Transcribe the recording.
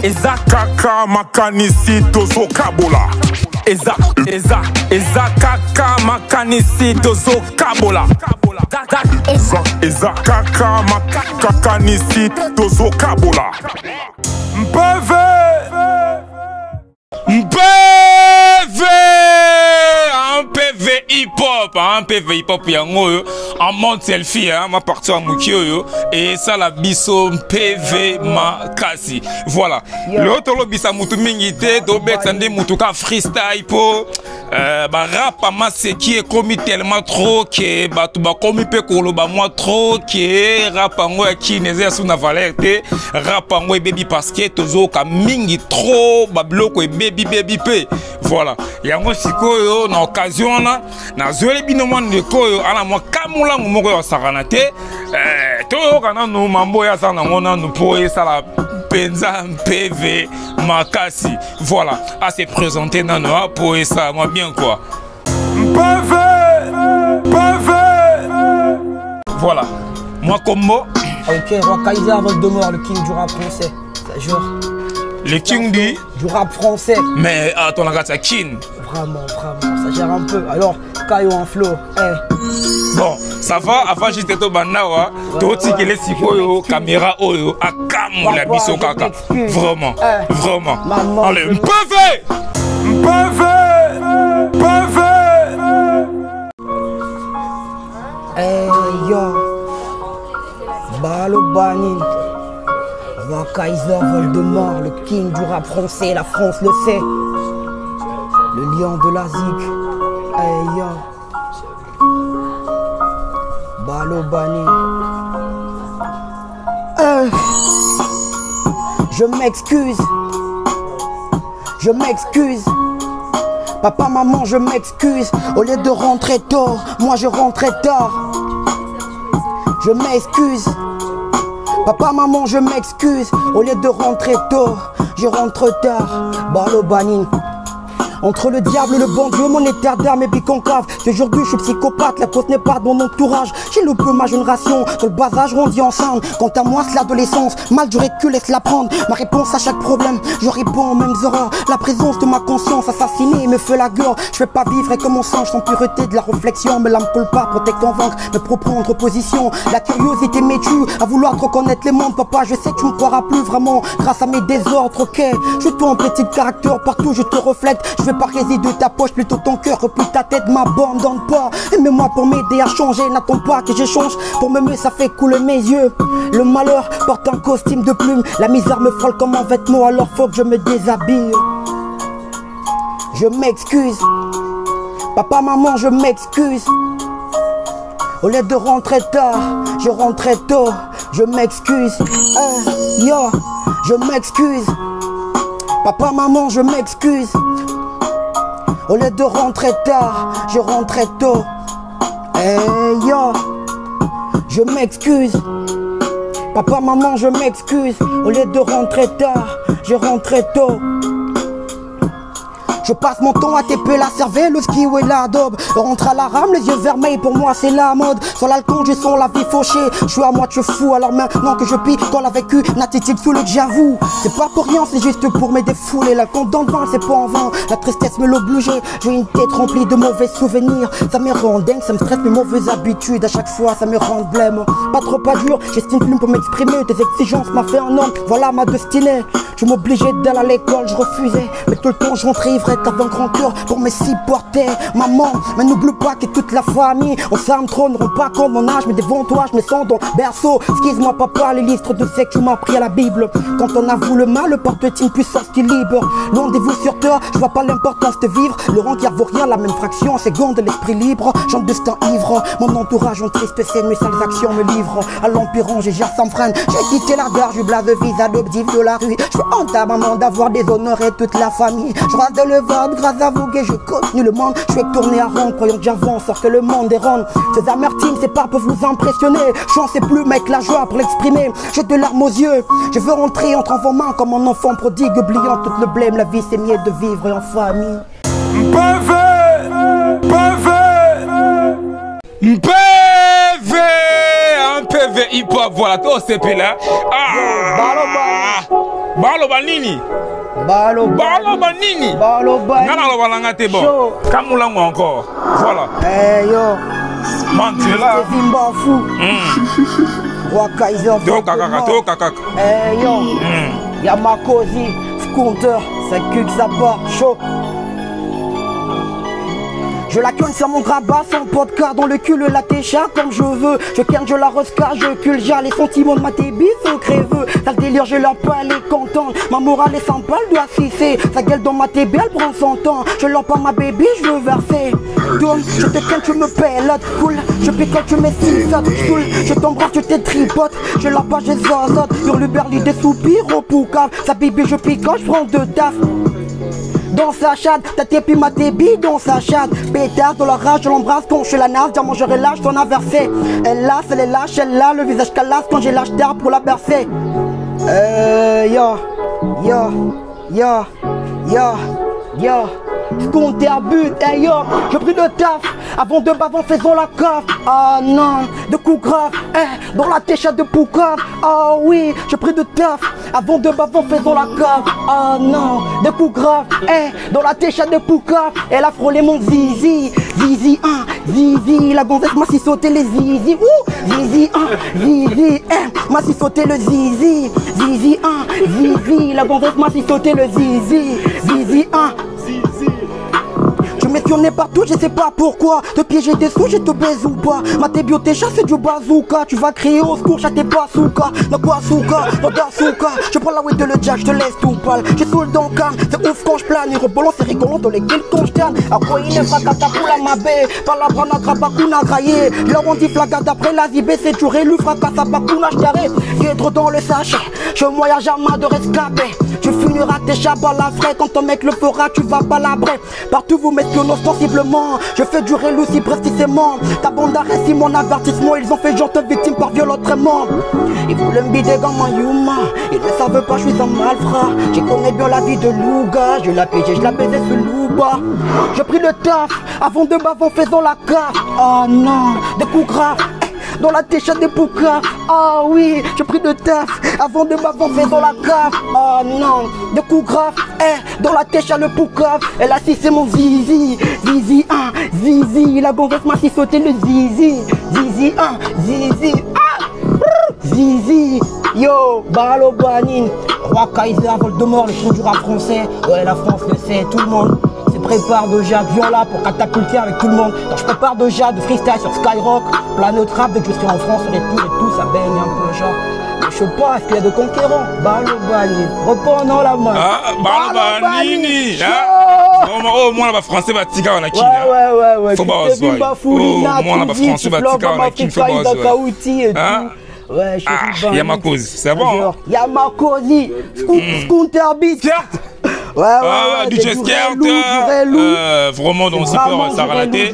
Eza kaka makanisi tozo kabola. Eza kaka makanisi tozo kabola. Eza kaka makanisi tozo kabola. Mpeve un PV hip-hop, un PV hip-hop yango en mode selfie, ma partie en mukio et ça la biso PV makasi. Voilà. L'autre lobisa mutu mingite do betsande mutuka freestyle po rap ma c'est qui est commis tellement trop que tu ba commis pe kolo ba moi trop que rap ngo qui neze sous na valeur te rap ngo baby parce que tozo ka mingi trop ba bloko e baby pe. Voilà. Yango sikoyo na occasion na zoeli binomo ndeko ala mo kamula moko ya sakanate to kana no mambo ya sana ngona no po esala penza PV makasi. Voilà, à se présenter dans nos pour ça moi bien quoi. PV. Voilà. Moi combo. OK, Roi Kaiser avec Voldemort, le king du rap français. Ça jure. Le king du rap français. Mais attends, la gâte king. Vraiment, ça gère un peu. Alors, Kayo en flow. Bon, ça va, avant j'étais au Banawa, tout ce qui est sikoyo, caméra oyo, à kam la biso kaka. Vraiment. Allez, PV. Yo. Balo Banin. Roi Kaiser Voldemort, le king du rap français, la France le sait. Le lion de la zig. Yo. Balo Bani. Je m'excuse. Papa, maman, je m'excuse. Au lieu de rentrer tôt, moi je rentrais tard. Je m'excuse. Papa, maman, je m'excuse. Au lieu de rentrer tôt, je rentre tard. Balo Bani. Entre le diable et le bon Dieu, mon éther d'armes est biconcave. Aujourd'hui, je suis psychopathe, la cause n'est pas de mon entourage. J'ai loupé ma génération, dans le bas âge grandit ensemble. Quant à moi, c'est l'adolescence, mal du recul, laisse-la prendre. Ma réponse à chaque problème, je réponds aux mêmes horreurs. La présence de ma conscience assassinée me fait la gueule. Je vais pas vivre comme mon sang, sans pureté de la réflexion. Mais l'âme coule pas, protège ton vaincre, me prendre position. La curiosité m'est tue, à vouloir te reconnaître les mondes. Papa, je sais que tu me croiras plus vraiment, grâce à mes désordres, ok. Je suis en petit caractère, partout je te reflète. Je vais pas résider de ta poche, plutôt ton cœur, replie ta tête, m'abandonne pas. Aimez-moi pour m'aider à changer, n'attends pas que j'échange. Pour m'aimer, ça fait couler mes yeux. Le malheur porte un costume de plume, la misère me frôle comme un vêtement, alors faut que je me déshabille. Je m'excuse. Papa, maman, je m'excuse. Au lieu de rentrer tard, je rentrais tôt. Je m'excuse. Yo, je m'excuse. Papa, maman, je m'excuse. Au lieu de rentrer tard, je rentrais tôt. Yo, je m'excuse. Papa, maman, je m'excuse. Au lieu de rentrer tard, je rentrais tôt. Je passe mon temps à TP la cervelle, le ski et la daube. Rentre à la rame, les yeux vermeils, pour moi c'est la mode. Sur l'alcool, je sens la vie fauchée. Je suis à moitié fou, alors maintenant que je pille, qu'on l'a vécu, n'attitude sous le que j'avoue. C'est pas pour rien, c'est juste pour me défouler. L'alcool dans le vin, c'est pas en vain. La tristesse me l'oblige. J'ai une tête remplie de mauvais souvenirs. Ça me rend dingue, ça me stresse mes mauvaises habitudes. À chaque fois, ça me rend blême. Pas trop, pas dur, j'estime plus pour m'exprimer. Tes exigences m'a fait un homme, voilà ma destinée. Je m'obligeais d'aller à l'école, je refusais. Mais tout le temps, je rentrais ivre. T'avais un grand cœur pour me supporter, maman. Mais n'oublie pas que toute la famille, on s'arme trop, ne rend pas compte mon âge. Mais devant toi, je me sens dans le berceau. Excuse-moi, papa, les listes de sexe, tu m'as appris à la Bible. Quand on avoue le mal, le porte est une puissance qui libre. Loin de vous sur terre, je vois pas l'importance de vivre. Le rang qui vaut rien, la même fraction, seconde de l'esprit libre. J'en destin ivre, mon entourage en triste scène, mes sales actions me livrent. À l'empirant, j'ai gère sans freine. J'ai quitté la gare, je blase de vise adoptif de la rue. Je veux honte à maman d'avoir déshonoré toute la famille. Je rase de le ventre, grâce à vous que je continue le monde. Je vais tourner à rond, croyant que j'avance, alors que le monde est rond. Ces amertumes, ces pas peuvent vous impressionner. Je n'en sais plus, mec, la joie pour l'exprimer. J'ai de larmes aux yeux, je veux rentrer entre vos mains comme un enfant prodigue, oubliant tout le blême. La vie c'est mieux de vivre en famille. Un PV hip-hop, voilà, tout ce là. Ah, Baloba nini? Baloba nini? Baloba. Ngana loba langa te bon. Kamulango encore. Voilà. Eh yo. Man, tu es là. Zimba fou. Roi Kaiser. Teo kakaka. Eh yo. Yamakosi, Scooter, ça cul que ça part chaud. Je la conne sur mon grabat, sans podcast dans le cul, la técha comme je veux. Je canne, je la rescar, je cul, j'ai les sentiments de ma tébie, sont créveux. Ça le délire, je leur pas, elle est contente. Ma morale est sympa, elle doit cesser. Sa gueule dans ma tébie, elle prend son temps. Je l'en pas ma baby, je veux verser. Tourne, je te canne, tu me pelotes, cool. Je pique quand tu mets six saoul. Je t'embrasse, tu t'es tripote. Je la pas, je zozote. Sur le berli des soupirs au poucave. Sa baby, je pique quand je prends de taf. Dans sa chatte, ta tépi ma tébi dans sa chatte. Pétard dans la rage, je l'embrasse quand je suis la naze. Diamant je relâche, ton inversé. Elle lasse, elle est lâche, elle a le visage calasse quand j'ai lâche d'arbre pour la bercer. Yo. Compte à but, hey yo, je pris le taf. Avant de bavon, faisons la cave. Ah non, de coups graves, dans la técha de Poucave. Ah oui, je pris de taf. Avant de bavon, faisons la cave. Ah non, de coups graves, dans la técha de Poucave. Elle a frôlé mon zizi. Zizi 1, zizi, la gonzesse m'a si sauté les zizi. Zizi 1, zizi, m'a si sauté le zizi. Zizi 1, zizi, la gonzesse m'a si sauté le zizi. Zizi 1. Je m'espionne partout, je sais pas pourquoi. Te piéger des sous, je te baise ou pas. Ma tébiotécha, c'est du bazooka. Tu vas crier au secours, j'attends pas souka. Dans quoi souka, dans souka. Je prends la weed de le jack, je te laisse tout pâle. Je saoule dans le calme, c'est ouf quand je plane. Il rebolant, c'est rigolant dans les kills quand je tiens. À quoi il est fracata pour la mabé. Par la brana grabakuna graillé. Leur on dit flagade après la zibé, c'est toujours élu fracassa bakuna j'tarré. Guêtre dans le sachet, je voyage à main de rescapé. Tu finiras tes chabas la vraie. Quand ton mec le fera, tu vas pas la bref. Partout vous m'espionnez sensiblement. Je fais durer l'outil précisément. Ta bande d'arrêt, si mon avertissement. Ils ont fait genre te victime par violonnement. Ils voulaient me bider comme un humain. Ils ne savent pas, je suis un malfrat. Je connais bien la vie de Louga. Je la piégé, je la baisais sur Louba. Je pris le taf. Avant de bavon, faisons la carte. Oh non, des coups graves. Dans la técha des Poucave. Ah oui, j'ai pris de taf. Avant de m'avancer dans la cave. Ah non, de coups graves. Dans la técha le Poucave. Elle a c'est mon zizi. Zizi 1, zizi. La gonzesse m'a si sauté le zizi. Zizi 1, zizi. Zizi. Yo, Baloba Nine. Roi Kaiser, Voldemort, le chien du rap français. Ouais, la France le sait, tout le monde. Prépare de Jade, viens là pour catapulter avec tout le monde. Donc je prépare de Jade, de freestyle sur Skyrock. Planète rap, dès que je serai en France, et tout, ça baigne un peu genre. Je sais pas, est-ce qu'il y a de conquérants? Baloba Nine, reprenons la main. Ah, Baloba Nini. Au moins là-bas français, va tika on a qui. Ouais. Faut pas se voir. Au moins là-bas français, va tika on a qui. Faut pas se voir. Ouais, je suis Yamakosi, c'est bon. Yamakosi, Scooter Beat. Ouais, DJ Skert, vraiment, donc c'est peur, ça relaté.